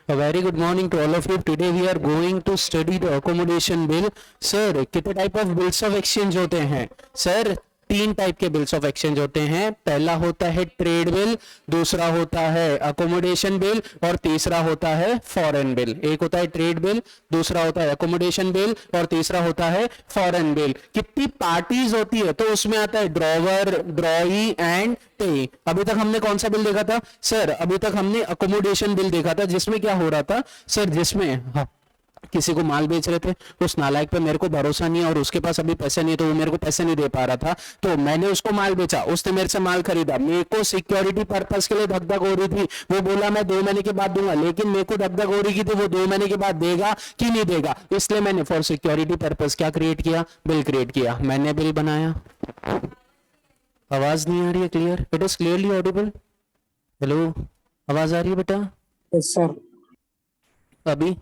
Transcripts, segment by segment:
A very good morning to all of you. Today we are going to study the accommodation bill. Sir, कितने type of bills of exchange होते हैं? Sir, तीन type के bills of exchange होते हैं. पहला होता है ट्रेड बिल, दूसरा होता है अकोमोडेशन बिल और तीसरा होता है फॉरेन बिल. एक होता है ट्रेड बिल, दूसरा होता है अकोमोडेशन बिल और तीसरा होता है फॉरेन बिल. कितनी पार्टीज होती है तो उसमें आता है ड्रॉवर, ड्रॉई एंड पे. अभी तक हमने कौन सा बिल देखा था? सर, अभी तक हमने अकोमोडेशन बिल देखा था, जिसमें क्या हो रहा था सर, जिसमें किसी को माल बेच रहे थे, उस नालायक पे मेरे को भरोसा नहीं है और उसके पास अभी पैसे नहीं, तो वो मेरे को पैसे नहीं दे पा रहा था, तो मैंने उसको माल बेचा, उसने मेरे से माल खरीदा, मेरे को सिक्योरिटी पर्पस के लिए धक धक हो रही थी, वो बोला मैं 2 महीने के बाद दूंगा, लेकिन मेरे को धक धक हो रही थी वो 2 महीने के बाद देगा कि नहीं देगा, इसलिए मैंने फॉर सिक्योरिटी पर्पस क्या क्रिएट किया? बिल क्रिएट किया. मैंने बिल बनाया. आवाज नहीं आ रही है? Clear? It is clearly audible? Hello, आवाज आ रही है बेटा? Yes sir. अभी?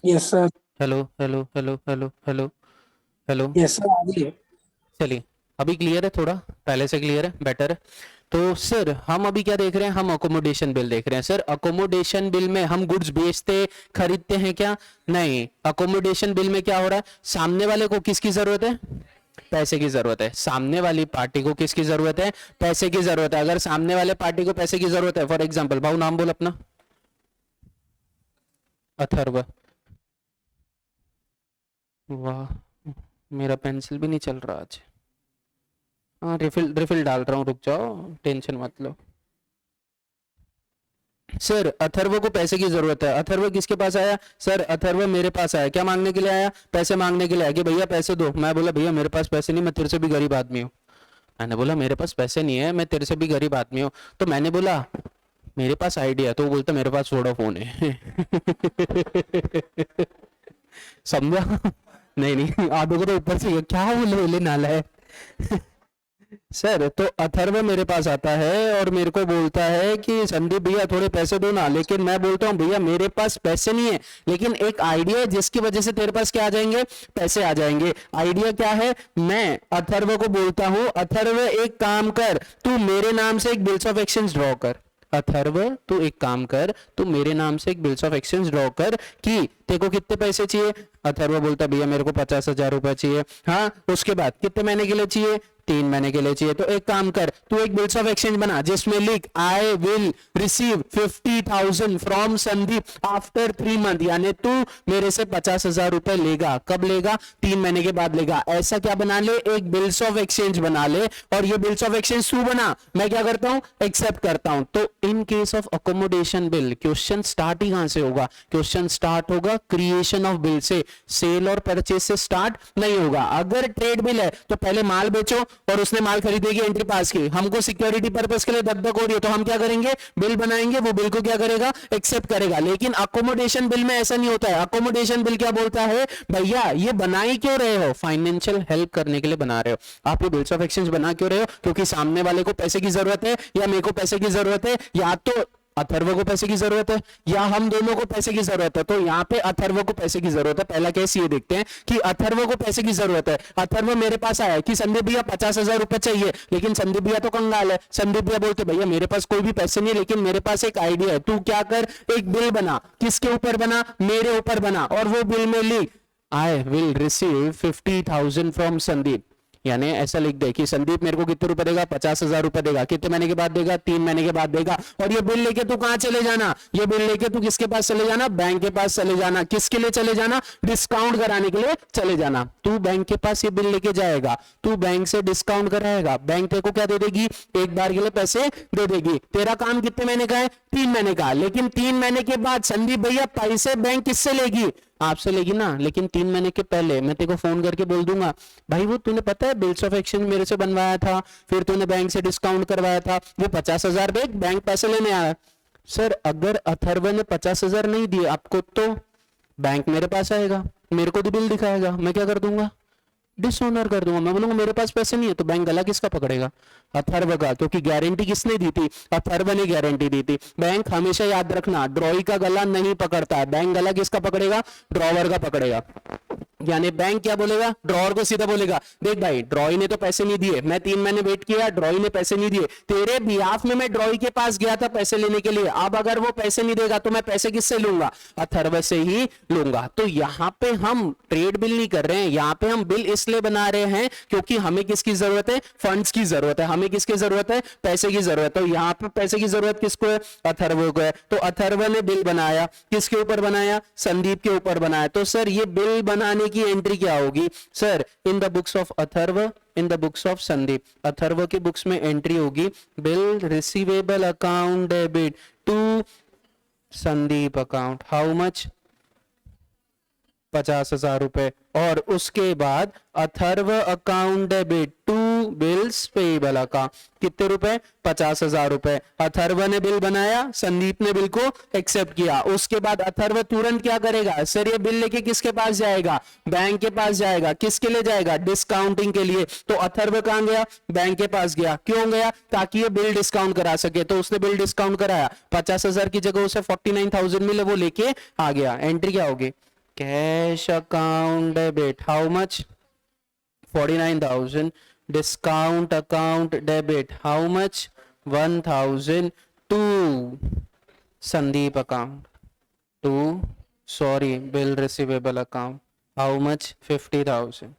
Yes sir. Hello hello hello hello hello hello. Yes sir, आ रही है. चलिए, अभी क्लियर है? थोड़ा पहले से क्लियर है? बेटर है. तो सर, हम अभी क्या देख रहे हैं? हम अकोमोडेशन बिल देख रहे हैं. सर, अकोमोडेशन बिल में हम गुड्स बेचते खरीदते हैं क्या? नहीं. अकोमोडेशन बिल में क्या हो रहा है? सामने वाले को किसकी जरूरत है? पैसे की जरूरत है. सामने वाली पार्टी को किसकी जरूरत है? पैसे की जरूरत है. अगर सामने वाले पार्टी को पैसे की जरूरत है, फॉर एग्जाम्पल, भाऊ नाम बोल अपना. अथर्व. वाह, मेरा पेंसिल भी नहीं चल रहा आज. हाँ, रिफिल डाल रहा हूँ, रुक जाओ, टेंशन मत लो. सर, अथर्व को पैसे की जरूरत है. अथर्व किसके पास आया? सर, अथर्व मेरे पास आया. क्या मांगने के लिए आया? पैसे मांगने के लिए आया कि भैया पैसे दो. मैं बोला भैया मेरे पास पैसे नहीं, मैं तेरे से भी गरीब आदमी हूँ. मैंने बोला मेरे पास पैसे नहीं है, मैं तेरे से भी गरीब आदमी हूँ. तो मैंने बोला मेरे पास आइडिया, तो वो बोलता मेरे पास वोडाफोन है. समझा? नहीं नहीं, आधो को तो ऊपर से क्या बोले नाला है. सर, तो अथर्व मेरे पास आता है और मेरे को बोलता है कि संदीप भैया थोड़े पैसे दो ना, लेकिन मैं बोलता हूँ भैया मेरे पास पैसे नहीं है, लेकिन एक आइडिया है जिसकी वजह से तेरे पास क्या आ जाएंगे? पैसे आ जाएंगे. आइडिया क्या है? मैं अथर्व को बोलता हूँ अथर्व एक काम कर, तू मेरे नाम से एक बिल्स ऑफ एक्सचेंज ड्रॉ कर. अथर्व, तू एक काम कर, तू मेरे नाम से एक बिल्स ऑफ एक्सचेंज ड्रॉ कर कि तेरे को कितने पैसे चाहिए. अथर्व बोलता भैया मेरे को 50,000 रुपए चाहिए. हाँ, उसके बाद कितने महीने के लिए चाहिए? 3 महीने के लिए चाहिए. तो एक काम कर, तू एक बिल्स ऑफ एक्सचेंज बना जिसमें लिख I will receive 50,000 from Sandeep after 3 month. यानी तू मेरे से 50,000 रुपए लेगा. कब लेगा? 3 महीने के बाद लेगा. ऐसा क्या बना ले? एक बिल्स ऑफ एक्सचेंज बना ले. और ये बिल्स ऑफ एक्सचेंज तू बना, मैं क्या करता हूं? एक्सेप्ट करता हूं. तो in case of accommodation bill question start ही कहां से होगा? क्वेश्चन स्टार्ट होगा क्रिएशन ऑफ बिल से. सेल और परचेज से स्टार्ट नहीं होगा. अगर ट्रेड बिल है तो पहले माल बेचो और उसने माल खरीदेगी, एंट्री पास की, हमको सिक्योरिटी पर्पस के लिए धक धक हो रही है, तो हम क्या करेंगे? बिल बनाएंगे, वो बिल को क्या करेगा? एक्सेप्ट करेगा. लेकिन अकोमोडेशन बिल में ऐसा नहीं होता है. अकोमोडेशन बिल क्या बोलता है? भैया ये बना ही क्यों रहे हो? फाइनेंशियल हेल्प करने के लिए बना रहे हो. आप ये बिल्स ऑफ एक्सचेंज बना क्यों रहे हो? क्योंकि सामने वाले को पैसे की जरूरत है या मेरे को पैसे की जरूरत है, या तो अथर्व को पैसे की जरूरत है या हम दोनों को पैसे की जरूरत है. तो यहाँ पे अथर्व को पैसे की जरूरत है. पहला केस ये देखते हैं कि अथर्व को पैसे की जरूरत है. अथर्व मेरे पास आया कि संदीप भैया 50,000 रुपए चाहिए, लेकिन संदीप भैया तो कंगाल है. संदीप भैया बोलते भैया मेरे पास कोई भी पैसे नहीं है, लेकिन मेरे पास एक आइडिया है. तू क्या कर, एक बिल बना. किसके ऊपर बना? मेरे ऊपर बना. और वो बिल में लिख I will receive 50,000 from Sandeep. यानी ऐसा लिख दे कि संदीप मेरे को कितने रुपए देगा? 50,000 रुपए देगा. कितने महीने के बाद देगा? 3 महीने के बाद देगा. और ये बिल लेके तू कहां चले जाना? ये बिल लेके तू किसके पास चले जाना? बैंक के पास चले जाना. किसके लिए चले जाना? डिस्काउंट कराने के लिए चले जाना. तू बैंक के पास ये बिल लेके जाएगा, तू बैंक से डिस्काउंट कराएगा, बैंक तेरे को क्या दे देगी? एक बार के लिए पैसे दे देगी. तेरा काम कितने महीने का है? 3 महीने का. लेकिन 3 महीने के बाद संदीप भैया पैसे बैंक किससे लेगी? आपसे लेगी ना. लेकिन 3 महीने के पहले मैं तेरे को फोन करके बोल दूंगा भाई वो तूने पता है बिल्स ऑफ एक्सचेंज मेरे से बनवाया था, फिर तूने बैंक से डिस्काउंट करवाया था, वो 50,000 बैंक पैसे लेने आया. सर, अगर अथर्व ने 50,000 नहीं दिए आपको तो बैंक मेरे पास आएगा, मेरे को तो बिल दिखाएगा, मैं क्या कर दूंगा? डिसऑनर कर दूंगा. मैं बोलूंगा मेरे पास पैसे नहीं है, तो बैंक गला किसका पकड़ेगा? अथर्व का. क्योंकि गारंटी किसने दी थी? अथर्व ने गारंटी दी थी. बैंक हमेशा याद रखना ड्रॉई का गला नहीं पकड़ता है. बैंक गला किसका पकड़ेगा? ड्रॉवर का पकड़ेगा. यानी बैंक क्या बोलेगा, ड्रॉअर को सीधा बोलेगा देख भाई ड्रॉई ने तो पैसे नहीं दिए, मैं 3 महीने वेट किया, ड्रॉई ने पैसे नहीं दिए, तेरे बिहाफ में मैं ड्रॉई के पास गया था पैसे लेने के लिए, अब अगर वो पैसे नहीं देगा तो मैं पैसे किससे लूंगा, अथर्व से ही लूंगा। तो यहां पे हम ट्रेड बिल नहीं कर रहे हैं, यहां पे हम बिल इसलिए बना रहे हैं क्योंकि हमें किसकी जरूरत है, फंड्स की जरूरत है, हमें किसकी जरूरत है, पैसे की जरूरत है। तो यहां पे पैसे की जरूरत किसको है, अथर्व को है। तो अथर्व ने बिल बनाया, किसके ऊपर बनाया, संदीप के ऊपर बनाया। तो सर ये बिल बनाने की एंट्री क्या होगी, sir in the books of Atharva, in the books of Sandeep, Atharva की बुक्स में एंट्री होगी bill receivable account debit to Sandeep account, how much, 50,000 रुपए। और उसके बाद Atharva account debit to bills payable account, कितने रुपए, 50,000 रुपए। अथर्व ने बिल बनाया, संदीप ने बिल को एक्सेप्ट किया। उसके बाद अथर्व तुरंत क्या करेगा, सर ये बिल लेके किसके पास जाएगा, बैंक के पास जाएगा। किसके लिए जाएगा, डिस्काउंटिंग के लिए। तो अथर्व कहां गया, बैंक के पास गया। क्यों गया, ताकि ये बिल डिस्काउंट करा सके। तो उसने बिल डिस्काउंट कराया, 50,000 की जगह उसे 49,000 मिले, वो लेके आ गया। एंट्री क्या होगी, cash account debit, how much, 49,000, discount account debit, how much, 1,000 to Sandeep account, to sorry bill receivable account, how much, 50,000।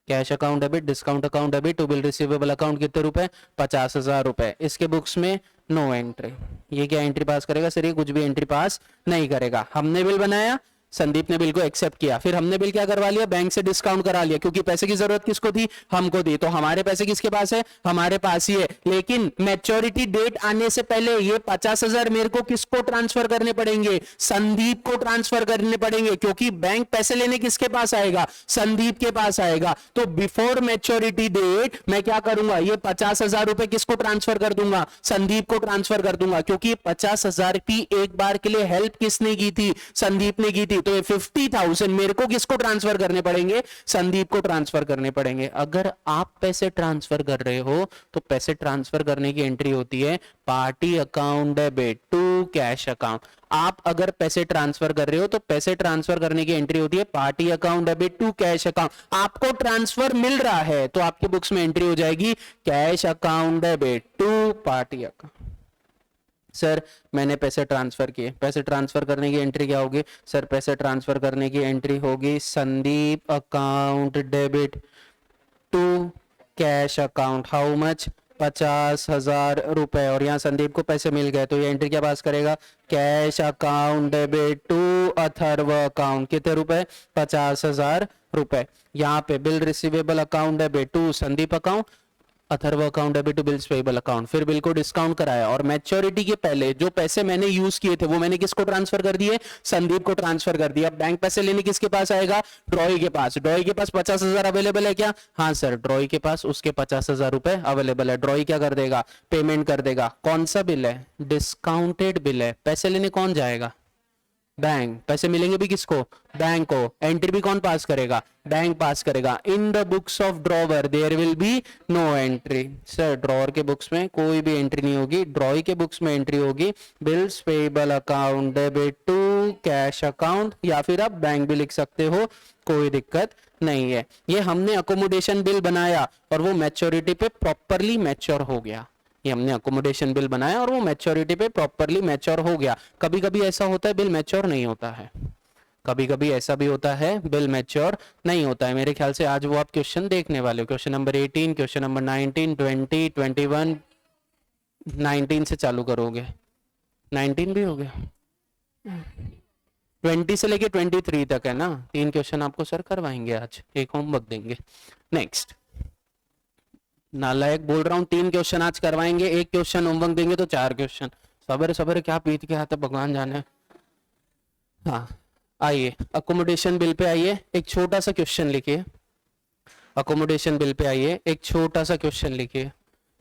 Cash account debit, discount account debit to bill receivable account, कितने रुपए, 50,000 रुपए। इसके बुक्स में no entry. ये क्या entry पास करेगा, sir ये कुछ भी एंट्री पास नहीं करेगा। हमने बिल बनाया, संदीप ने बिल को एक्सेप्ट किया, फिर हमने बिल क्या करवा लिया, बैंक से डिस्काउंट करा लिया, क्योंकि पैसे की जरूरत किसको थी, हमको दी। तो हमारे पैसे किसके पास है, हमारे पास ही है। लेकिन मैच्योरिटी डेट आने से पहले ये 50,000 मेरे को किसको ट्रांसफर करने पड़ेंगे, संदीप को ट्रांसफर करने पड़ेंगे, क्योंकि बैंक पैसे लेने किसके पास आएगा, संदीप के पास आएगा। तो बिफोर मैच्योरिटी डेट मैं क्या करूंगा, ये 50,000 रुपए किसको ट्रांसफर कर दूंगा, संदीप को ट्रांसफर कर दूंगा, क्योंकि 50,000 की एक बार के लिए हेल्प किसने की थी, संदीप ने की थी। तो ये 50,000 मेरे को किसको ट्रांसफर करने पड़ेंगे, संदीप को ट्रांसफर करने पड़ेंगे। अगर आप पैसे ट्रांसफर कर रहे हो तो पैसे ट्रांसफर करने की एंट्री होती है party account debit to cash account. आप अगर पैसे ट्रांसफर कर रहे हो तो पैसे ट्रांसफर करने की एंट्री होती है party account debit to cash account. आपको ट्रांसफर मिल रहा है तो आपकी बुक्स में एंट्री हो जाएगी cash account debit to party account. Sir मैंने पैसे ट्रांसफर किए, पैसे ट्रांसफर करने की एंट्री क्या होगी, सर पैसे ट्रांसफर करने की एंट्री होगी Sandeep account debit to cash account, how much, 50,000 रुपए। और यहाँ संदीप को पैसे मिल गए तो ये एंट्री क्या पास करेगा, cash account debit to Atharva account, कितने रुपए, 50,000 रुपए। यहाँ पे bill receivable account debit to Sandeep account, Atharva account debit to bills payable account. फिर बिल को डिस्काउंट कराया और मैच्योरिटी के पहले जो पैसे मैंने यूज किए थे वो मैंने किसको ट्रांसफर कर दिए, संदीप को ट्रांसफर कर दिया। बैंक पैसे लेने किसके पास आएगा, ड्रॉई के पास। ड्रॉई के पास 50,000 अवेलेबल है क्या, हाँ सर ड्रॉई के पास उसके 50,000 रुपए अवेलेबल है। ड्रॉई क्या कर देगा, पेमेंट कर देगा। कौन सा बिल है, डिस्काउंटेड बिल है। पैसे लेने कौन जाएगा, बैंक। पैसे मिलेंगे भी किसको, बैंक को। एंट्री भी कौन पास करेगा, बैंक पास करेगा। In the books of drawer there will be no entry. Sir drawer के बुक्स में कोई भी एंट्री नहीं होगी, ड्रॉई के बुक्स में एंट्री होगी bills payable account debit to cash account, या फिर आप बैंक भी लिख सकते हो, कोई दिक्कत नहीं है। ये हमने अकोमोडेशन बिल बनाया और वो मैच्योरिटी पे प्रॉपरली मैच्योर हो गया। ये हमने अकोमोडेशन बिल बनाया और वो मैच्योरिटी पे प्रॉपरली मैच्योर हो गया। कभी कभी ऐसा होता है बिल मैच्योर नहीं होता है, कभी कभी ऐसा भी होता है बिल मैच्योर नहीं होता है। मेरे ख्याल से आज वो आप क्वेश्चन देखने वाले हो, क्वेश्चन नंबर 18, क्वेश्चन नंबर 19, 20, 21, 19 से चालू करोगे, 19 भी हो गया, 20 से लेके 23 तक है ना। 3 क्वेश्चन आपको सर करवाएंगे आज, एक होमवर्क देंगे। नेक्स्ट, नालायक बोल रहा हूँ, 3 क्वेश्चन आज करवाएंगे, 1 क्वेश्चन होमवर्क देंगे तो 4 क्वेश्चन। सबर सबर क्या पीट के आते भगवान जाने। हाँ आइए अकोमोडेशन बिल पे आइए, एक छोटा सा क्वेश्चन लिखिए। अकोमोडेशन बिल पे आइए, एक छोटा सा क्वेश्चन लिखिए।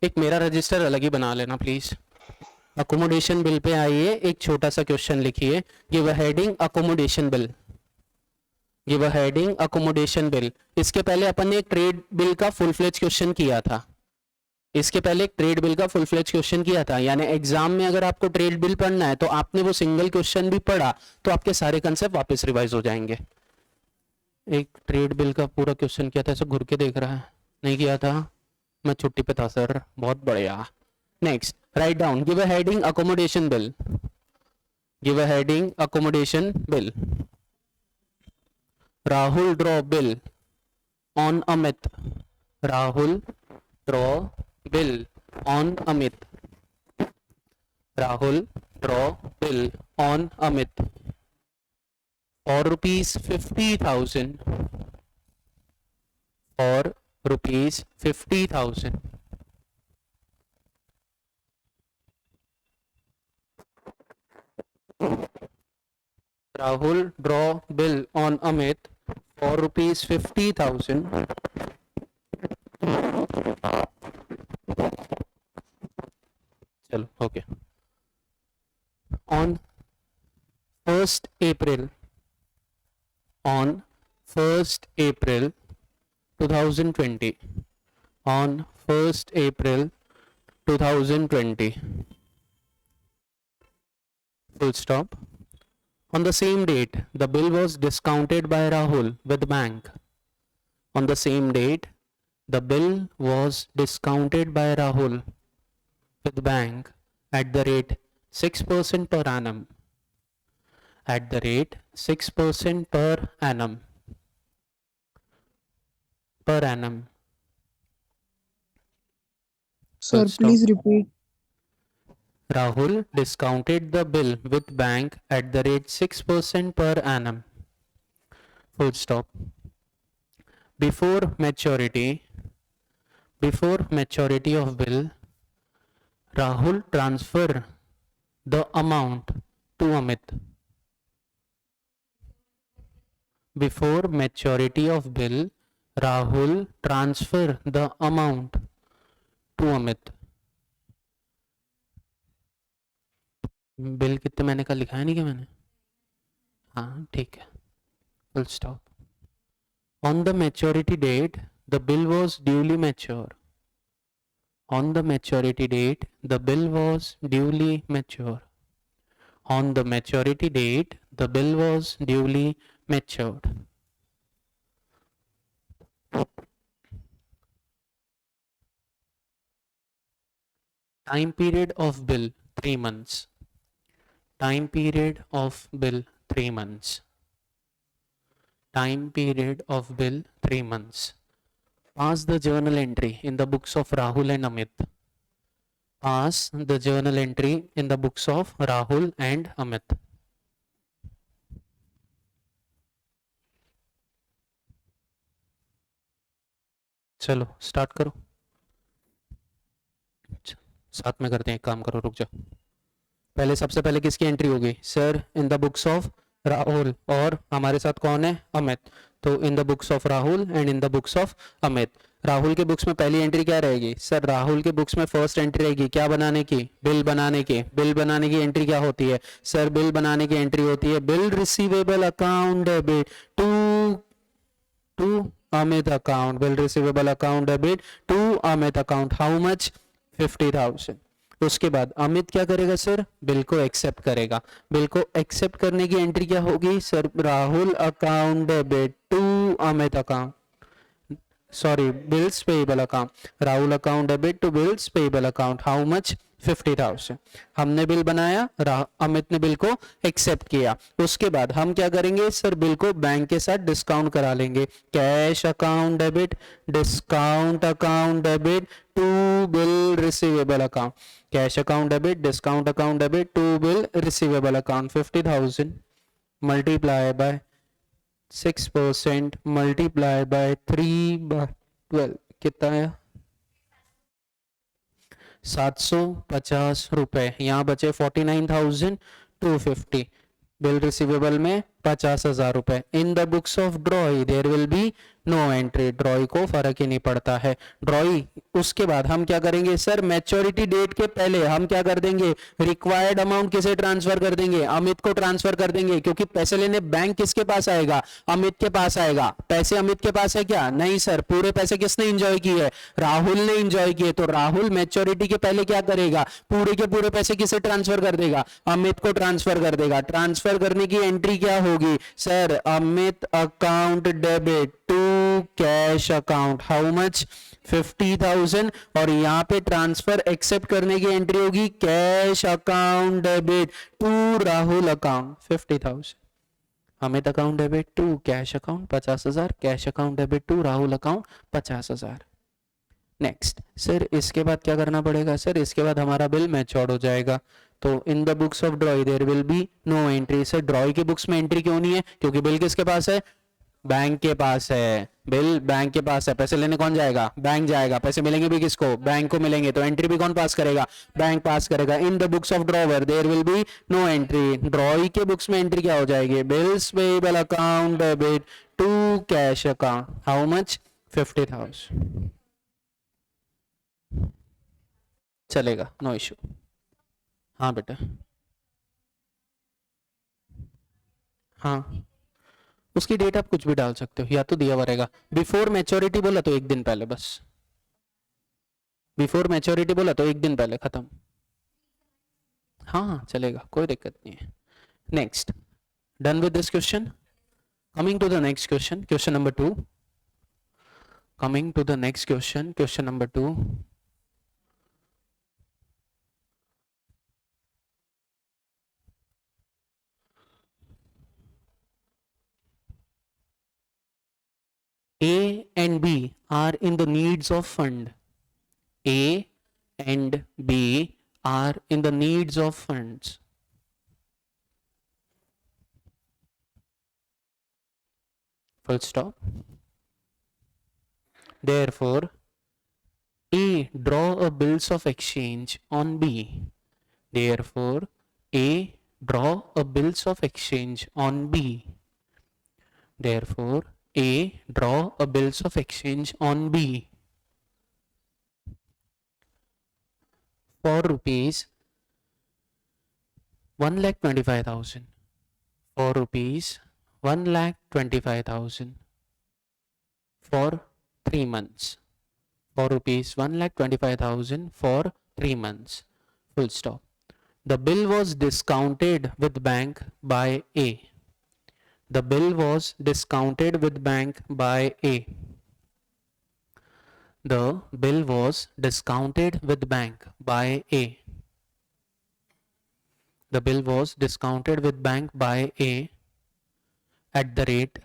एक मेरा रजिस्टर अलग ही बना लेना प्लीज। अकोमोडेशन बिल पे आइए, एक छोटा सा क्वेश्चन लिखिए। Give a heading accommodation bill, give a heading accommodation bill. इसके पहले अपन ने एक ट्रेड बिल का फुल फ्लेज क्वेश्चन किया था, इसके पहले एक ट्रेड बिल का फुल फ्लेज क्वेश्चन किया था। यानी एग्जाम में अगर आपको ट्रेड बिल पढ़ना है तो आपने वो सिंगल क्वेश्चन भी पढ़ा तो आपके सारे कंसेप्ट वापस रिवाइज हो जाएंगे। एक ट्रेड बिल का पूरा क्वेश्चन किया था, ऐसा घुर के देख रहा है, नहीं किया था, मैं छुट्टी पे था सर, बहुत बढ़िया। Next, write down, give a heading accommodation bill, give a heading accommodation bill. Rahul draw bill on Amit, Rahul draw bill on Amit, Rahul draw bill on Amit for rupees 50,000, for rupees 50,000. Rahul draw bill on Amit for rupees 50,000. चलो okay. On 1st April, on 1st April 2020, on 1st April 2020, full stop. On the same date, the bill was discounted by Rahul with bank. On the same date, the bill was discounted by Rahul with bank at the rate 6% per annum. At the rate 6% per annum. Per annum. Sir, please repeat. Rahul discounted the bill with bank at the rate 6% per annum. Full stop. Before maturity of bill, Rahul transfer the amount to Amit. Before maturity of bill, Rahul transfer the amount to Amit. Bill कितने महीने का लिखा है नहीं क्या मैंने? हाँ ठीक है, full stop. On the maturity date, the bill was duly mature. On the maturity date, the bill was duly mature. On the maturity date, the bill was duly matured. Time period of bill 3 months. Time period of bill 3 months. Time period of bill 3 months. Pass the journal entry in the books of Rahul and Amit. Pass the journal entry in the books of Rahul and Amit. चलो start करो, साथ में करते हैं, एक काम करो, रुक जाओ। पहले सबसे पहले किसकी एंट्री होगी sir? In the books of Rahul, और हमारे साथ कौन है? अमित। तो in the books of Rahul and in the books of Amit. Rahul के बुक्स में पहली एंट्री क्या रहेगी सर? राहुल के बुक्स में फर्स्ट एंट्री रहेगी क्या बनाने की? बिल बनाने की। बिल बनाने की एंट्री क्या होती है सर? बिल बनाने की एंट्री होती है bill receivable account debit to Amit account, bill receivable account debit to Amit account. How much? 50,000। उसके बाद अमित क्या करेगा सर? बिल को एक्सेप्ट करेगा। बिल को एक्सेप्ट करने की एंट्री क्या होगी sir? Rahul account debit to Amit account, sorry bills payable account, Rahul account debit to bills payable account. How much? 50,000। हमने बिल बनाया, अमित ने बिल को एक्सेप्ट किया। उसके बाद हम क्या करेंगे सर? बिल को बैंक के साथ डिस्काउंट करा लेंगे। Cash account debit, discount account debit to bill receivable account. Cash account debit, discount account debit to bill receivable account. 50,000 multiply by 6% multiply by 3/12 कितना है? 750 रुपए। यहाँ बचे 49,250। बिल रिसीवेबल में 50,000 रुपए। In the books of drawee there will be no entry, drawee को फर्क ही नहीं पड़ता है। ड्रॉई उसके बाद हम क्या करेंगे सर, मैच्योरिटी डेट के पहले हम क्या कर देंगे, रिक्वायर्ड अमाउंट किसे ट्रांसफर कर देंगे, अमित को ट्रांसफर कर देंगे, क्योंकि पैसे लेने बैंक किसके पास आएगा, अमित के पास आएगा। पैसे अमित के पास है क्या, नहीं सर, पूरे पैसे किसने एंजॉय किए, राहुल ने एंजॉय किए। तो राहुल मैच्योरिटी के पहले क्या करेगा, पूरे के पूरे पैसे किसे ट्रांसफर कर देगा, अमित को ट्रांसफर कर देगा। ट्रांसफर करने की एंट्री क्या होगी sir, Amit account debit to cash account, how much 50,000, और यहां पे ट्रांसफर एक्सेप्ट करने की एंट्री होगी cash account debit to Rahul account 50,000, Amit account debit to cash account 50,000, cash account debit to Rahul account 50,000। Next sir, इसके बाद क्या करना पड़ेगा सर, इसके बाद हमारा बिल मैच्योर्ड हो जाएगा। तो in the books of drawee there will be no entry. Sir drawee की बुक्स में एंट्री क्यों नहीं है, क्योंकि बिल किसके पास है, बैंक के पास है। बिल बैंक के पास है, पैसे लेने कौन जाएगा, बैंक जाएगा। पैसे मिलेंगे भी किसको, बैंक को मिलेंगे। तो एंट्री भी कौन पास करेगा, बैंक पास करेगा। In the books of drawer there will be no entry, drawee के बुक्स में एंट्री क्या हो जाएगी, bills payable account debit to cash account, how much 50,000। चलेगा, नो इशू। हाँ बेटा, हाँ उसकी डेट आप कुछ भी डाल सकते हो, या तो दिया हुआ रहेगा। बिफोर मैच्योरिटी बोला तो एक दिन पहले, बस बिफोर मैच्योरिटी बोला तो एक दिन पहले, खत्म। हाँ चलेगा, कोई दिक्कत नहीं है। Next, done with this question. Coming to the next question, question number 2। Coming to the next question, question number 2। A and B are in the needs of fund. A and B are in the needs of funds. Full stop. Therefore, A draw a bills of exchange on B. Therefore, A draw a bills of exchange on B. Therefore, A draw a bills of exchange on B for rupees 1,25,000. For rupees 1,25,000 for 3 months. For rupees 1,25,000 for 3 months. Full stop. The bill was discounted with bank by A. The bill was discounted with bank by A. The bill was discounted with bank by A. The bill was discounted with bank by A at the rate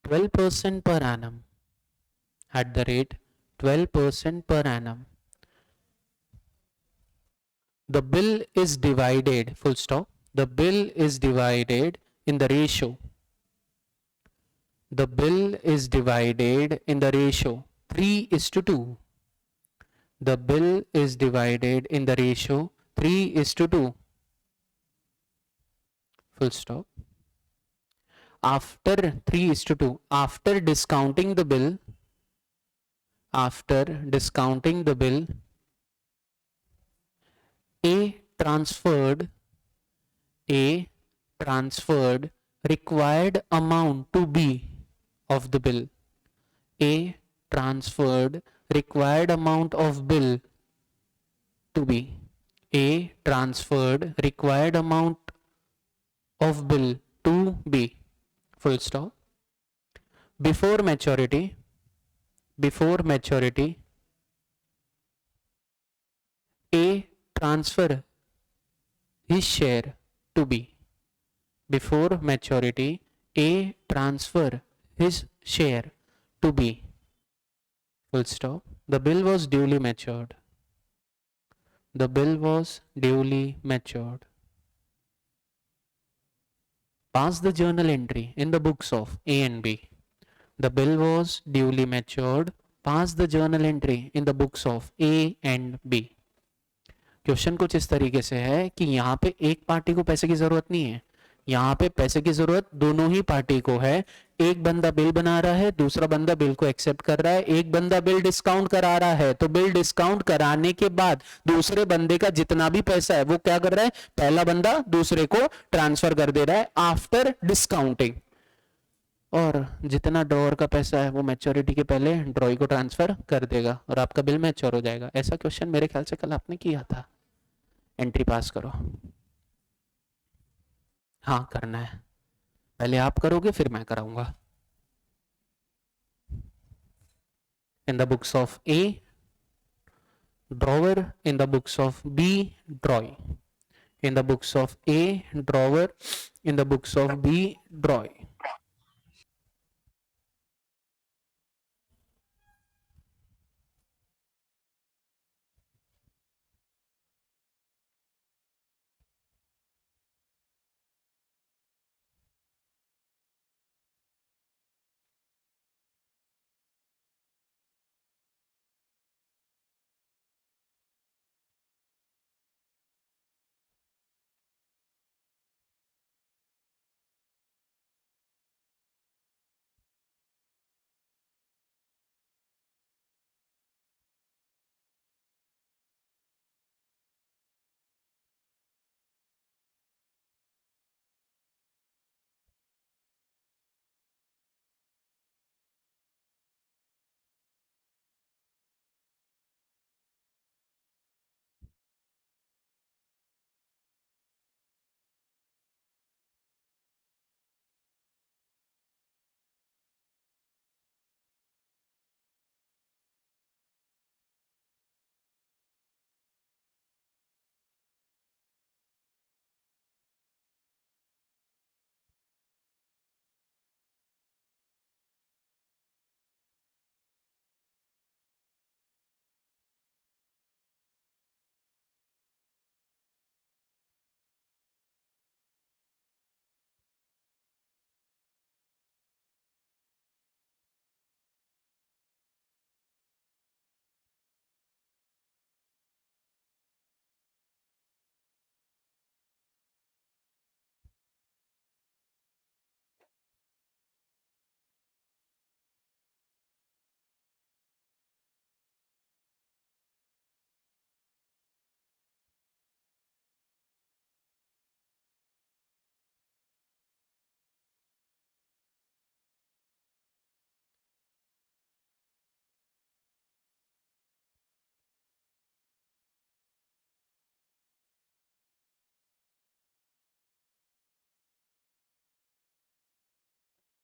12% per annum. At the rate 12% per annum. The bill is divided, full stop. The bill is divided in the ratio. The bill is divided in the ratio 3:2. The bill is divided in the ratio 3:2. Full stop. After 3:2, after discounting the bill, A transferred required amount to B of the bill. A transferred required amount of bill to B. A transferred required amount of bill to B. Full stop. Before maturity, A transfer his share to B. Before maturity, A transfer his share to B. Full stop. The bill was duly matured. The bill was duly matured. Pass the journal entry in the books of A and B. The bill was duly matured. Pass the journal entry in the books of A and B. Question कुछ इस तरीके से है कि यहाँ पे एक party को पैसे की जरूरत नहीं है, यहाँ पे पैसे की जरूरत दोनों ही पार्टी को है। एक बंदा बिल बना रहा है, दूसरा बंदा बिल को एक्सेप्ट कर रहा है। एक बंदा बिल डिस्काउंट करा रहा है, तो बिल डिस्काउंट कराने के बाद दूसरे बंदे का जितना भी पैसा है वो क्या कर रहा है, पहला बंदा दूसरे को ट्रांसफर कर दे रहा है आफ्टर डिस्काउंटिंग। और जितना ड्रॉअर का पैसा है वो मैच्योरिटी के पहले ड्रॉई को ट्रांसफर कर देगा और आपका बिल मैच्योर हो जाएगा। ऐसा क्वेश्चन मेरे ख्याल से कल आपने किया था। एंट्री पास करो। हाँ करना है, पहले आप करोगे फिर मैं कराऊंगा। इन the books of A drawer, in the books of B drawing, in the books of A drawer, in the books of B drawing.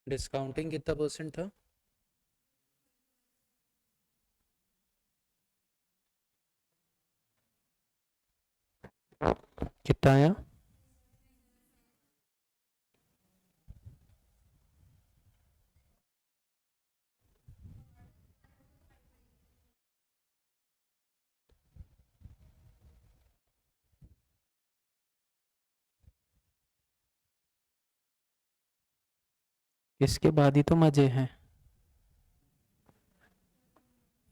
Discounting कितना परसेंट था? कितना आया? इसके बाद ही तो मजे हैं,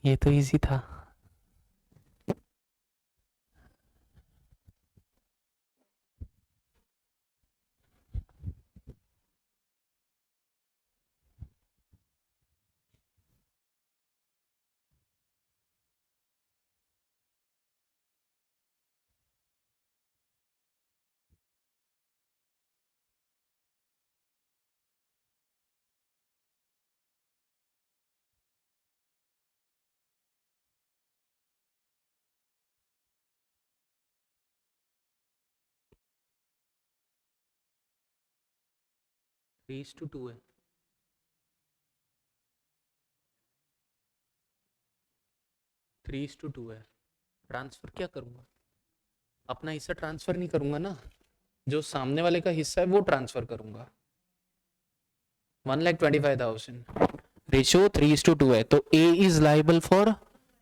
ये तो इजी था। थ्री टू टू है। थ्री टू टू है। ट्रांसफर क्या करूंगा? अपना हिस्सा ट्रांसफर नहीं करूंगा ना, जो सामने वाले का हिस्सा है वो ट्रांसफर करूंगा। 1,25,000 रेशियो 3:2 है, तो A is liable for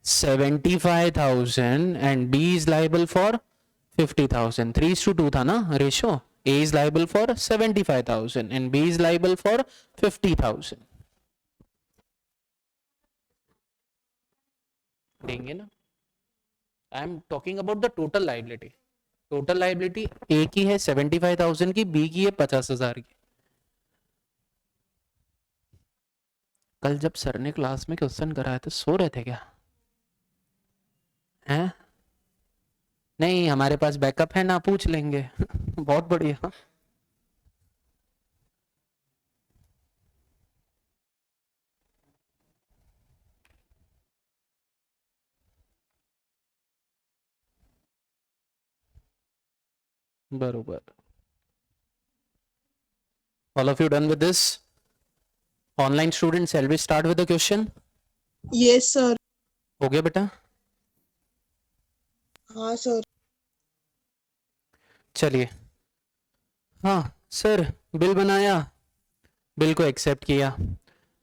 75,000 and B is liable for 50,000। 3:2 था ना ratio. A is liable for 75,000 and B is liable for 50,000। देंगे ना। I am talking about the total liability. Total liability A की है 75,000 की, बी की है 50,000 की। कल जब सर ने क्लास में क्वेश्चन कराया तो सो रहे थे क्या? हैं? नहीं, हमारे पास बैकअप है ना, पूछ लेंगे। बहुत बढ़िया। बरोबर। All of you done with this? Online students, shall we start with the question? Yes, sir. हो गया बेटा? हाँ सर। चलिए। हाँ सर, बिल बनाया, बिल को एक्सेप्ट किया,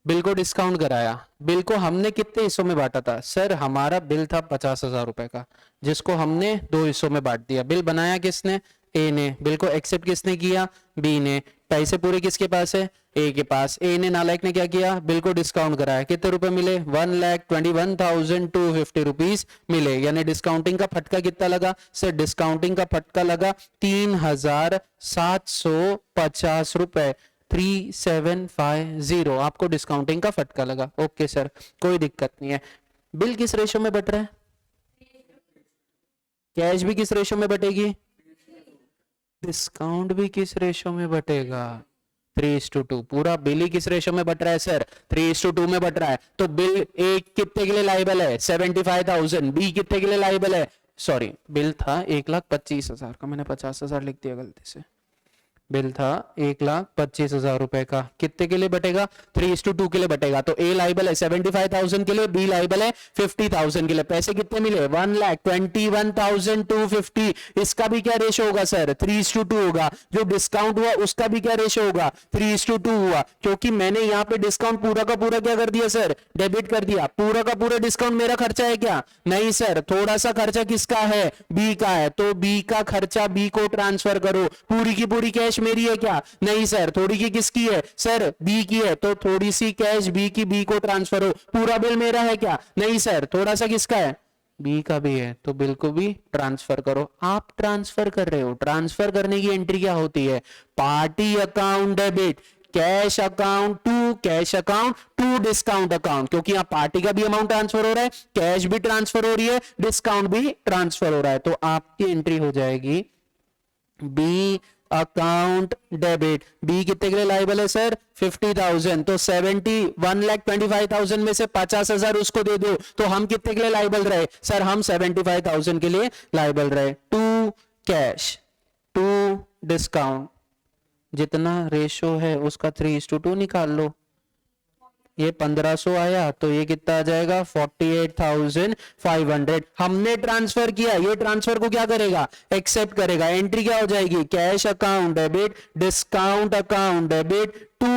बिल को डिस्काउंट कराया। बिल को हमने कितने हिस्सों में बांटा था? सर हमारा बिल था 50,000 रुपए का, जिसको हमने 2 हिस्सों में बांट दिया। बिल बनाया किसने? ए ने। बिल को एक्सेप्ट किसने किया? बी ने। पैसे पूरे किसके पास है? ए के पास। ए ने, नालायक ने क्या किया? बिल को डिस्काउंट कराया। कितने रुपए मिले? 1,21,250 रुपीज मिले। यानी डिस्काउंटिंग का फटका कितना लगा? सर डिस्काउंटिंग का फटका लगा 3,750 रुपए। 3750 आपको डिस्काउंटिंग का फटका लगा। ओके सर, कोई दिक्कत नहीं है। बिल किस रेशो में बट रहा है? कैश भी किस रेशो में बटेगी? डिस्काउंट भी किस रेशो में बटेगा? 3:2। पूरा बिल ही किस रेशो में बट रहा है सर? 3:2 में बट रहा है। तो बिल ए कितने के लिए लाइबल है? 75,000। बी कितने के लिए लाइबल है? सॉरी, बिल था 1,25,000 का, मैंने 50,000 लिख दिया गलती से। बिल था 1,25,000 रुपए का। कितने के लिए बटेगा? 3:2 के लिए बटेगा। तो ए लाइबल है 75,000 के लिए, बी लाइबल है 50,000 के लिए। पैसे कितने मिले? 1,21,250। इसका भी क्या रेशो होगा सर? 3:2 होगा। जो डिस्काउंट हुआ उसका भी क्या रेशो होगा? 3:2 हुआ, क्योंकि मैंने यहाँ पे डिस्काउंट पूरा का पूरा क्या कर दिया सर? डेबिट कर दिया। पूरा का पूरा डिस्काउंट मेरा खर्चा है क्या? नहीं सर, थोड़ा सा खर्चा किसका है? बी का है। तो बी का खर्चा बी को ट्रांसफर करो। पूरी की पूरी कैश मेरी है क्या? नहीं सर, थोड़ी की किसकी है सर? बी की है। तो थोड़ी सी कैश बी की बी को ट्रांसफर हो। पूरा बिल मेरा है क्या? नहीं सर, थोड़ा सा किसका है? बी का भी है। तो बिल को भी ट्रांसफर करो। आप ट्रांसफर कर रहे हो, ट्रांसफर करने की एंट्री क्या होती है? Party account debit, cash account to cash account to discount account. क्योंकि यहाँ पार्टी का भी अमाउंट ट्रांसफर हो रहा है, कैश भी ट्रांसफर हो रही है, डिस्काउंट भी ट्रांसफर हो रहा है। तो आपकी एंट्री हो जाएगी बी अकाउंट डेबिट। बी कितने के लिए लाइबल है सर? 50,000। तो 1,25,000 में से 50,000 उसको दे दो। तो हम कितने के लिए लाइबल रहे सर? हम 75,000 के लिए लाइबल रहे। टू कैश टू डिस्काउंट, जितना रेशो है उसका 3:2 निकाल लो। ये 1500 आया, तो ये कितना आ जाएगा? 48,500। हमने ट्रांसफर किया, ये ट्रांसफर को क्या करेगा? एक्सेप्ट करेगा। एंट्री क्या हो जाएगी? Cash account debit discount account debit to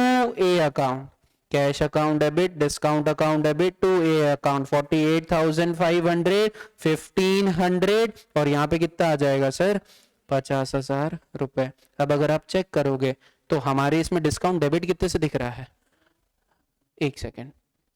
A account. Cash account debit discount account debit to A account. 48,500 1500 और यहाँ पे कितना आ जाएगा सर? 50,000 रुपए। अब अगर आप चेक करोगे तो हमारे इसमें डिस्काउंट डेबिट कितने से दिख रहा है? एक सेकेंड,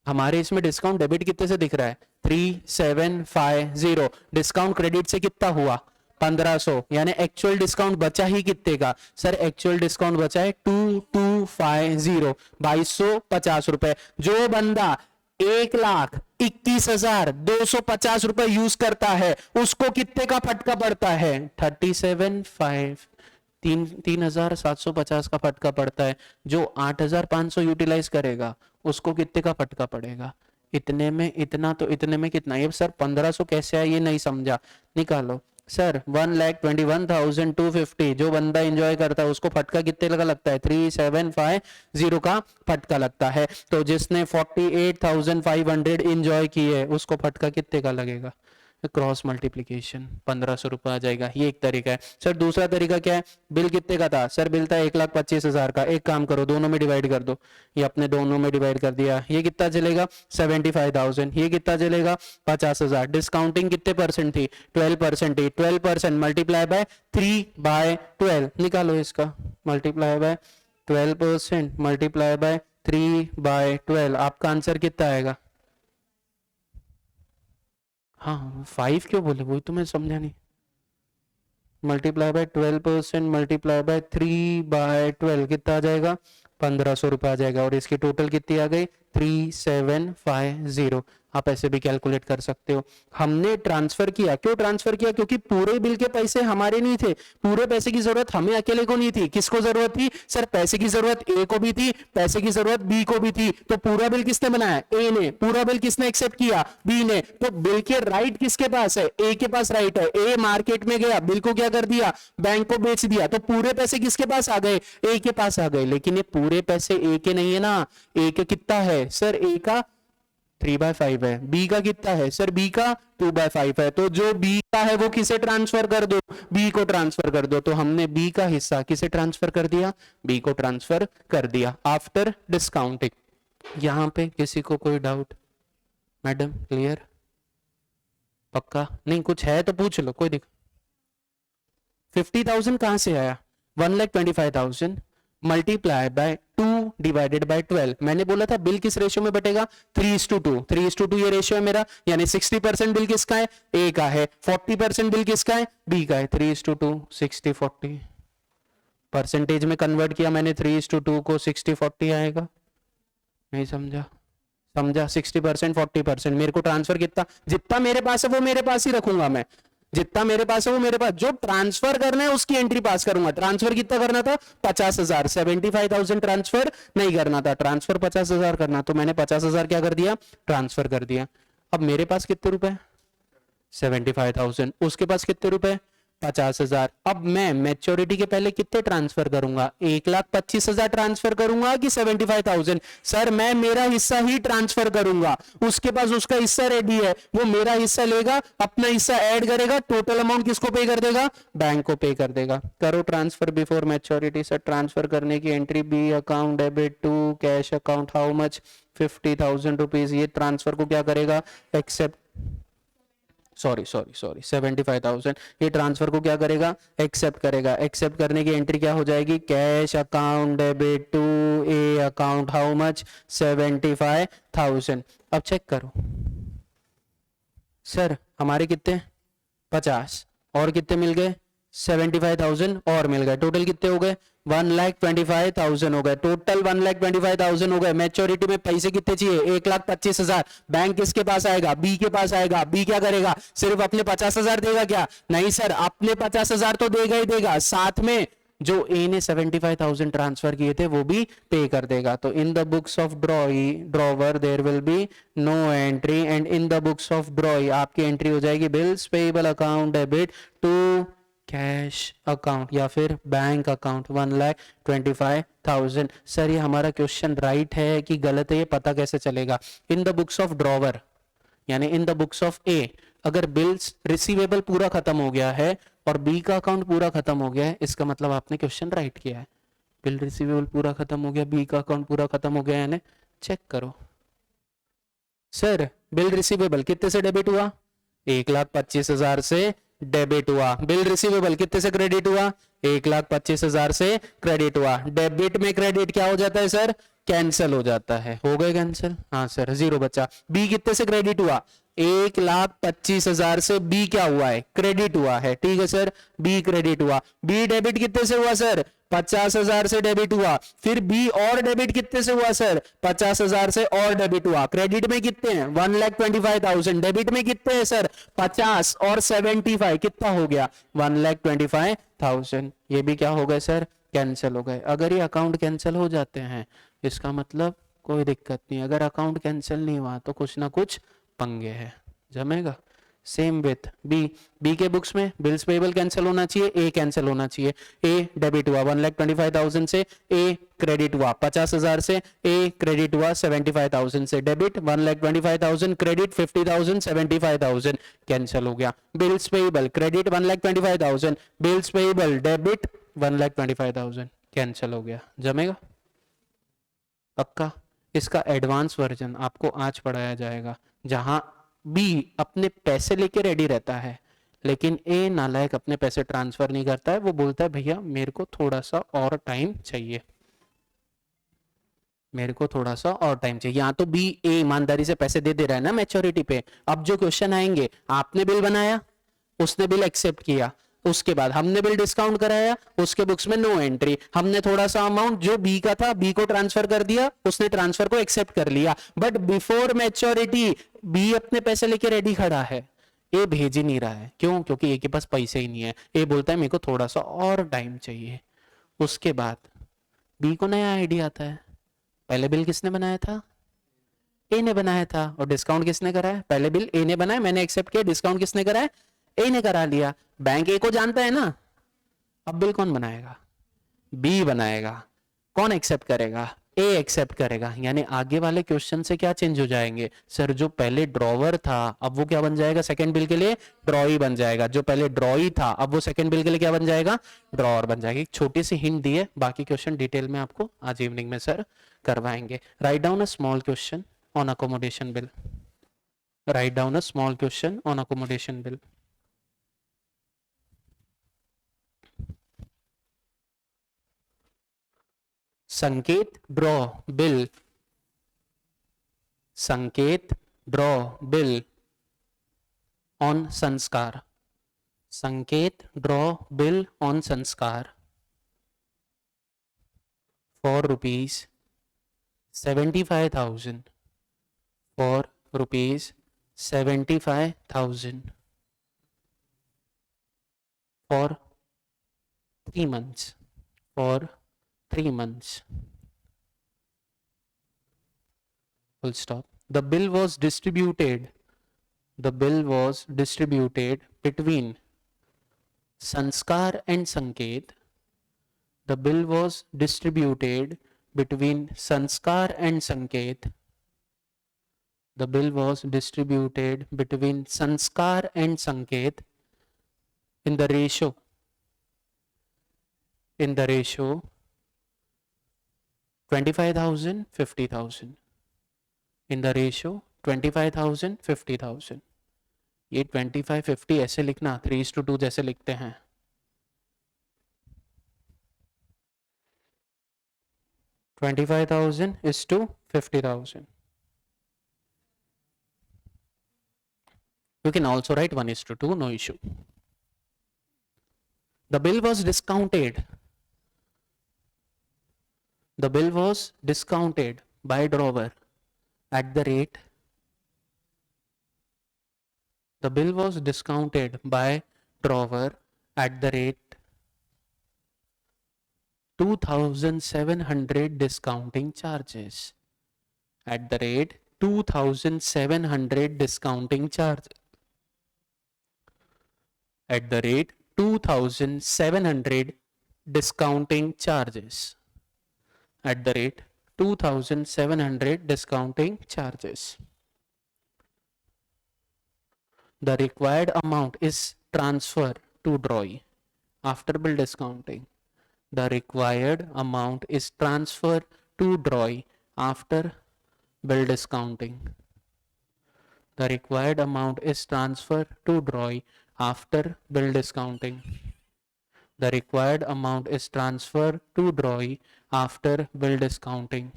हमारे इसमें डिस्काउंट डेबिट कितने से दिख रहा है? 3750। डिस्काउंट क्रेडिट से कितना हुआ? 1500। यानी एक्चुअल डिस्काउंट बचा ही कितने का सर? एक्चुअल डिस्काउंट बचा है 2250, 2250 रुपए। जो बंदा 1,21,250 रुपए यूज करता है उसको कितने का फटका पड़ता है? 37,500, 3,750 का फटका पड़ता है। जो 8,500 यूटिलाइज करेगा उसको कितने का फटका पड़ेगा? इतने में इतना, तो इतने में कितना? ये सर 1500 कैसे आया ये नहीं समझा, निकालो सर। 1,21,250 जो बंदा एंजॉय करता है उसको फटका कितने का लगता है? 3750 का फटका लगता है। तो जिसने 48,500 एंजॉय किए उसको फटका कितने का लगेगा? क्रॉस मल्टीप्लीकेशन 1500 रुपये आ जाएगा। ये एक तरीका है सर। दूसरा तरीका क्या है? बिल कितने का था सर? बिल था 1,25,000 का। एक काम करो, दोनों में डिवाइड कर दो। ये अपने दोनों में डिवाइड कर दिया। ये कितना चलेगा? 75,000। ये कितना चलेगा? 50,000। डिस्काउंटिंग कितने परसेंट थी? 12% थी। 12% मल्टीप्लाई बाय 3/12 निकालो इसका। मल्टीप्लाई बाय 12% मल्टीप्लाई बाय 3/12, आपका आंसर कितना आएगा? हाँ 5 क्यों बोले? वही तो मैं समझा नहीं। मल्टीप्लाई बाय 12% मल्टीप्लाई बाय 3/12 कितना आ जाएगा? 1500 रुपये आ जाएगा। और इसकी टोटल कितनी आ गई? 3750। आप ऐसे भी कैलकुलेट कर सकते हो। हमने ट्रांसफर किया, क्यों ट्रांसफर किया? क्योंकि पूरे बिल के पैसे हमारे नहीं थे, पूरे पैसे की जरूरत हमें अकेले को नहीं थी। किसको जरूरत थी सर? पैसे की जरूरत ए को भी थी, पैसे की जरूरत बी को भी थी। तो पूरा बिल किसने बनाया? ए ने। पूरा बिल किसने एक्सेप्ट किया? बी ने। तो बिल के राइट किसके पास है? ए के पास राइट है। ए मार्केट में गया, बिल को क्या कर दिया? बैंक को बेच दिया। तो पूरे पैसे किसके पास आ गए? ए के पास आ गए। लेकिन ये पूरे पैसे ए के नहीं है ना। ए के कितना है सर? ए का 3/5 है। बी का कितना है सर? बी का 2/5 है। तो जो बी का है वो किसे ट्रांसफर कर दो? बी को ट्रांसफर कर दो। तो हमने बी का हिस्सा किसे ट्रांसफर कर दिया? बी को ट्रांसफर कर दिया आफ्टर डिस्काउंटिंग। यहां पे किसी को कोई डाउट? Madam clear? पक्का? नहीं कुछ है तो पूछ लो, कोई दिक्कत। 50,000 कहां से आया? 1,25,000 मल्टीप्लाई बाय 2 डिवाइडेड बाय 12। मैंने बोला था बिल किस रेशियो में बटेगा? 3:2। 3:2 ये रेशियो है मेरा, यानी 60% बिल किसका है? ए का है। 40% बिल किसका है? बी का है। 3:2 60/40 परसेंटेज में कन्वर्ट किया मैंने। 3:2 को 60/40 आएगा। नहीं समझा? समझा? 60% 40%। मेरे को ट्रांसफर कितना? जितना मेरे पास है वो मेरे पास ही रखूंगा मैं। जितना मेरे पास है वो मेरे पास। जो ट्रांसफर करना है उसकी एंट्री पास करूंगा। ट्रांसफर कितना करना था? 50,000। 75,000 ट्रांसफर नहीं करना था, ट्रांसफर 50,000 करना। तो मैंने 50,000 क्या कर दिया? ट्रांसफर कर दिया। अब मेरे पास कितने रुपए? 75,000। उसके पास कितने रुपए? 50,000। अब मैं मैच्योरिटी के पहले कितने ट्रांसफर करूंगा? 1,25,000 ट्रांसफर करूंगा कि 75,000? सर मैं मेरा हिस्सा ही ट्रांसफर करूंगा। उसके पास उसका हिस्सा रेडी है, वो मेरा हिस्सा लेगा, अपना हिस्सा ऐड करेगा, टोटल अमाउंट किसको पे कर देगा? बैंक को पे कर देगा। करो transfer before maturity. Sir transfer करने की entry B account debit to cash account how much? 50,000 rupees. ये ट्रांसफर को क्या करेगा? एक्सेप्ट। सॉरी 75,000। ये ट्रांसफर को क्या करेगा? एक्सेप्ट करेगा। एक्सेप्ट करने की एंट्री क्या हो जाएगी? Cash account debit to A account how much? 75,000। अब चेक करो सर, हमारे कितने? 50 और कितने मिल गए? 75,000 और मिल गए। टोटल कितने हो गए? 1,25,000 हो गए। टोटल 1,25,000 हो गए। मैच्योरिटी में पैसे कितने चाहिए? 1,25,000। बैंक किसके पास आएगा? बी के पास आएगा। बी क्या करेगा? सिर्फ अपने 50,000 देगा क्या? नहीं सर, अपने 50,000 तो देगा ही देगा, साथ में जो ए ने 75,000 ट्रांसफर किए थे वो भी पे कर देगा। तो in the books of drawer there will be no entry, and in the books of drawee आपकी एंट्री हो जाएगी bills payable account debit to cash account या फिर बैंक अकाउंट 1,25,000। सर ये हमारा क्वेश्चन राइट है कि गलत है, ये पता कैसे चलेगा? इन द बुक्स ऑफ ड्रॉवर यानी इन द बुक्स ऑफ ए अगर बिल्स रिसीवेबल पूरा खत्म हो गया है और बी का अकाउंट पूरा खत्म हो गया है, इसका मतलब आपने क्वेश्चन राइट किया है। बिल रिसीवेबल पूरा खत्म हो गया, बी का अकाउंट पूरा खत्म हो गया, यानी चेक करो। सर बिल रिसीवेबल कितने से डेबिट हुआ? 1,25,000 से डेबिट हुआ। बिल रिसीवेबल कितने से क्रेडिट हुआ? 1,25,000 से क्रेडिट हुआ। डेबिट में क्रेडिट क्या हो जाता है सर? कैंसिल हो जाता है। हो गए कैंसिल? हाँ सर, जीरो बचा। बी कितने से क्रेडिट हुआ? 1,25,000 से बी क्या हुआ है? क्रेडिट हुआ है। ठीक है सर, बी क्रेडिट हुआ। बी डेबिट कितने से हुआ सर? 50,000 से डेबिट हुआ। फिर बी और डेबिट कितने से हुआ सर? 50,000 से और डेबिट हुआ। क्रेडिट में कितने हैं? 1,25,000। डेबिट में कितने हैं सर? 50 और 75 कितना हो गया? 1,25,000। ये भी क्या हो गए सर? कैंसिल हो गए। अगर ये अकाउंट कैंसिल हो जाते हैं इसका मतलब कोई दिक्कत नहीं। अगर अकाउंट कैंसिल नहीं हुआ तो कुछ ना कुछ पंगे है, जमेगा। Same with B. बी के बुक्स में बिल्स पेबल कैंसिल होना चाहिए, ए कैंसिल होना चाहिए। ए डेबिट हुआ 1,25,000 से, ए क्रेडिट हुआ 50,000 से, ए क्रेडिट हुआ 75,000 से। डेबिट 1,25,000, क्रेडिट 50,000, 75,000 कैंसिल हो गया। Bills payable credit 1,25,000, bills payable debit 1,25,000 cancel हो गया, जमेगा पक्का। इसका एडवांस वर्जन आपको आज पढ़ाया जाएगा, जहां बी अपने पैसे लेके रेडी रहता है लेकिन ए नालायक अपने पैसे ट्रांसफर नहीं करता है। वो बोलता है भैया मेरे को थोड़ा सा और टाइम चाहिए, मेरे को थोड़ा सा और टाइम चाहिए। यहाँ तो बी ए ईमानदारी से पैसे दे दे रहा है ना मैच्योरिटी पे। अब जो क्वेश्चन आएंगे, आपने बिल बनाया, उसने बिल एक्सेप्ट किया, उसके बाद हमने बिल डिस्काउंट कराया, उसके बुक्स में नो एंट्री, हमने थोड़ा सा अमाउंट जो बी का था बी को ट्रांसफर कर दिया, उसने ट्रांसफर को एक्सेप्ट कर लिया, बट बिफोर मैच्योरिटी बी अपने पैसे लेके रेडी खड़ा है, ए भेज ही नहीं रहा है। क्यों? क्योंकि ए के पास पैसे ही नहीं है। ए बोलता है मेरे को थोड़ा सा और टाइम चाहिए। उसके बाद बी को नया आइडिया आता है, पहले बिल किसने बनाया था? ए ने बनाया था। और डिस्काउंट किसने कराया? पहले बिल ए ने बनाया, मैंने एक्सेप्ट किया, डिस्काउंट किसने कराया? ए ने करा लिया। बैंक ए को जानता है ना। अब बिल कौन बनाएगा? बी बनाएगा। कौन एक्सेप्ट करेगा? ए एक्सेप्ट करेगा। यानी आगे वाले क्वेश्चन से क्या चेंज हो जाएंगे सर? जो पहले ड्रॉवर था अब वो क्या बन जाएगा? सेकंड बिल के लिए ड्रॉई बन जाएगा। जो पहले ड्रॉई था अब वो सेकंड बिल के लिए क्या बन जाएगा? ड्रॉअर बन जाएगा। एक छोटी सी हिंट दी है, बाकी क्वेश्चन डिटेल में आपको आज इवनिंग में सर करवाएंगे। Write down a small question on accommodation bill. Write down a small question on accommodation bill. संकेत ड्रॉ बिल। संकेत ड्रॉ बिल ऑन संस्कार। संकेत ड्रॉ बिल ऑन संस्कार for ₹75,000 for ₹75,000 for 3 months. For 3 months. Full stop. The bill was distributed. The bill was distributed between Sanskar and Sanket. The bill was distributed between Sanskar and Sanket. The bill was distributed between Sanskar and Sanket in the ratio 25,000 50,000 in the ratio 25,000 50,000। ये 25 50 ऐसे लिखना 3:2 जैसे लिखते हैं। $25,000:50,000। You can also write 1:2, no issue. The bill was discounted. The bill was discounted by drawer at the rate. The bill was discounted by drawer at the rate 2,700 discounting charges. At the rate 2,700 discounting charges. At the rate 2,700 discounting charges. At the rate 2,700 discounting charges. The required amount is transferred to drawee after bill discounting. The required amount is transferred to drawee after bill discounting. The required amount is transferred to drawee after bill discounting. The required amount is transferred to drawee after bill discounting.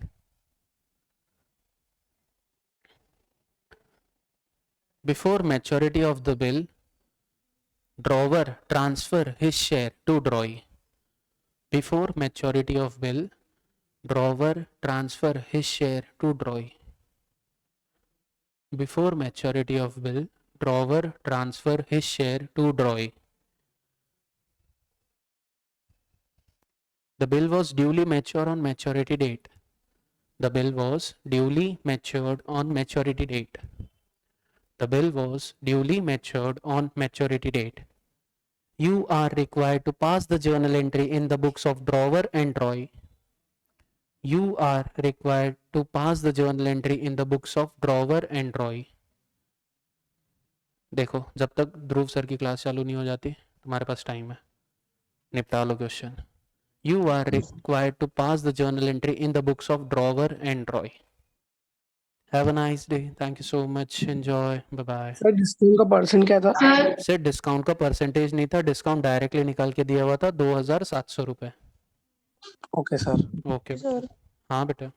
Before maturity of the bill, drawer transfer his share to drawee. Before maturity of bill, drawer transfer his share to drawee. Before maturity of bill, drawer transfer his share to drawee. The bill was duly mature on maturity date. The bill was duly matured on maturity date. The bill was duly matured on maturity date. You are required to pass the journal entry in the books of drawer and drawee. You are required to pass the journal entry in the books of drawer and drawee. देखो जब तक ध्रुव sir की class चालू नहीं हो जाती तुम्हारे पास time है, निपटा लो question. You are required to pass the journal entry in the books of drawer and drawee. Have a nice day. Thank you so much. Enjoy. Bye bye. Sir discount का percent क्या था? Sir discount का percentage नहीं था, discount directly निकाल के दिया हुआ था 2,700 रुपए। Okay sir. ओके सर हाँ बेटा।